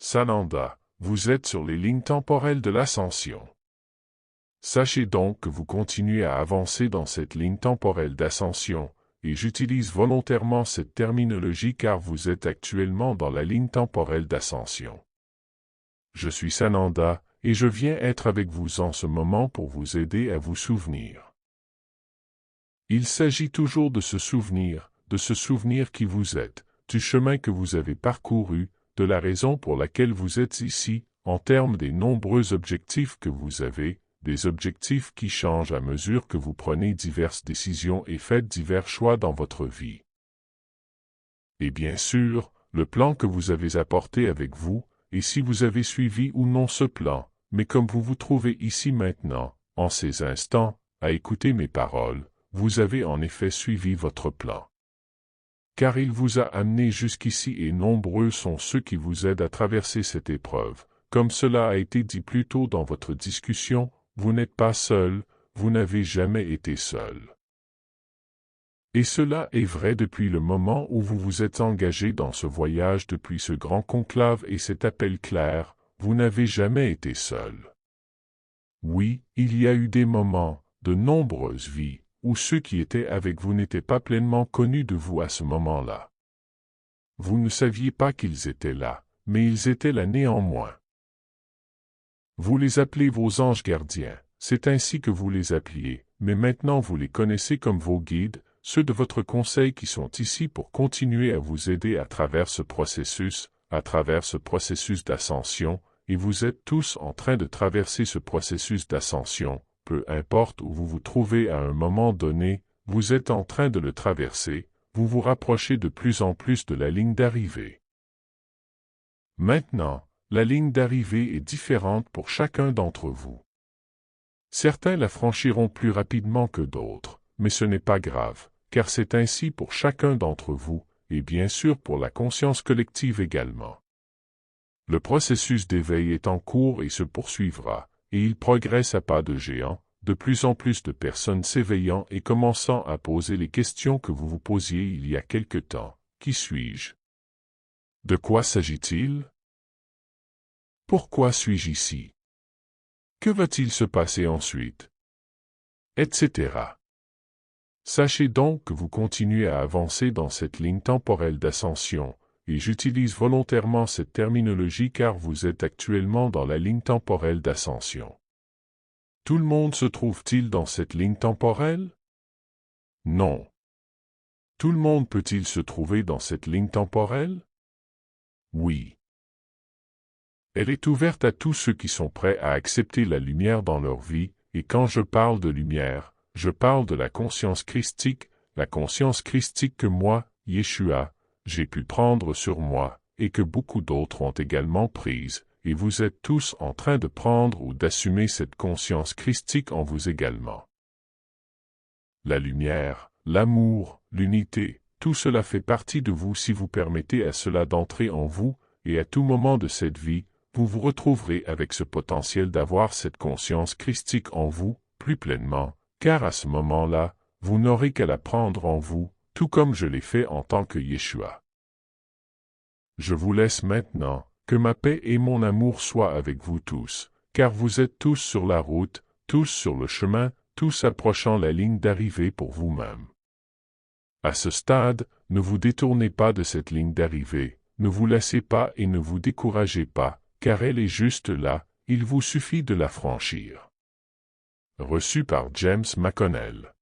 Sananda, vous êtes sur les lignes temporelles de l'ascension. Sachez donc que vous continuez à avancer dans cette ligne temporelle d'ascension, et j'utilise volontairement cette terminologie car vous êtes actuellement dans la ligne temporelle d'ascension. Je suis Sananda, et je viens être avec vous en ce moment pour vous aider à vous souvenir. Il s'agit toujours de ce souvenir qui vous êtes, du chemin que vous avez parcouru, de la raison pour laquelle vous êtes ici, en termes des nombreux objectifs que vous avez, des objectifs qui changent à mesure que vous prenez diverses décisions et faites divers choix dans votre vie. Et bien sûr, le plan que vous avez apporté avec vous, et si vous avez suivi ou non ce plan, mais comme vous vous trouvez ici maintenant, en ces instants, à écouter mes paroles, vous avez en effet suivi votre plan. Car il vous a amené jusqu'ici et nombreux sont ceux qui vous aident à traverser cette épreuve. Comme cela a été dit plus tôt dans votre discussion, vous n'êtes pas seul, vous n'avez jamais été seul. Et cela est vrai depuis le moment où vous vous êtes engagé dans ce voyage, depuis ce grand conclave et cet appel clair, vous n'avez jamais été seul. Oui, il y a eu des moments, de nombreuses vies, où ceux qui étaient avec vous n'étaient pas pleinement connus de vous à ce moment-là. Vous ne saviez pas qu'ils étaient là, mais ils étaient là néanmoins. Vous les appelez vos anges gardiens, c'est ainsi que vous les appeliez, mais maintenant vous les connaissez comme vos guides, ceux de votre conseil qui sont ici pour continuer à vous aider à travers ce processus d'ascension, et vous êtes tous en train de traverser ce processus d'ascension. Peu importe où vous vous trouvez à un moment donné, vous êtes en train de le traverser, vous vous rapprochez de plus en plus de la ligne d'arrivée. Maintenant, la ligne d'arrivée est différente pour chacun d'entre vous. Certains la franchiront plus rapidement que d'autres, mais ce n'est pas grave, car c'est ainsi pour chacun d'entre vous, et bien sûr pour la conscience collective également. Le processus d'éveil est en cours et se poursuivra. Et il progresse à pas de géant, de plus en plus de personnes s'éveillant et commençant à poser les questions que vous vous posiez il y a quelque temps. Qui suis-je? De quoi s'agit-il? Pourquoi suis-je ici? Que va-t-il se passer ensuite? Etc. Sachez donc que vous continuez à avancer dans cette ligne temporelle d'ascension, et j'utilise volontairement cette terminologie car vous êtes actuellement dans la ligne temporelle d'ascension. Tout le monde se trouve-t-il dans cette ligne temporelle? Non. Tout le monde peut-il se trouver dans cette ligne temporelle? Oui. Elle est ouverte à tous ceux qui sont prêts à accepter la lumière dans leur vie, et quand je parle de lumière, je parle de la conscience christique que moi, Yeshua, j'ai pu prendre sur moi, et que beaucoup d'autres ont également prise, et vous êtes tous en train de prendre ou d'assumer cette conscience christique en vous également. La lumière, l'amour, l'unité, tout cela fait partie de vous si vous permettez à cela d'entrer en vous, et à tout moment de cette vie, vous vous retrouverez avec ce potentiel d'avoir cette conscience christique en vous, plus pleinement, car à ce moment-là, vous n'aurez qu'à la prendre en vous, tout comme je l'ai fait en tant que Yeshua. Je vous laisse maintenant, que ma paix et mon amour soient avec vous tous, car vous êtes tous sur la route, tous sur le chemin, tous approchant la ligne d'arrivée pour vous-même. À ce stade, ne vous détournez pas de cette ligne d'arrivée, ne vous lassez pas et ne vous découragez pas, car elle est juste là, il vous suffit de la franchir. Reçu par James McConnell.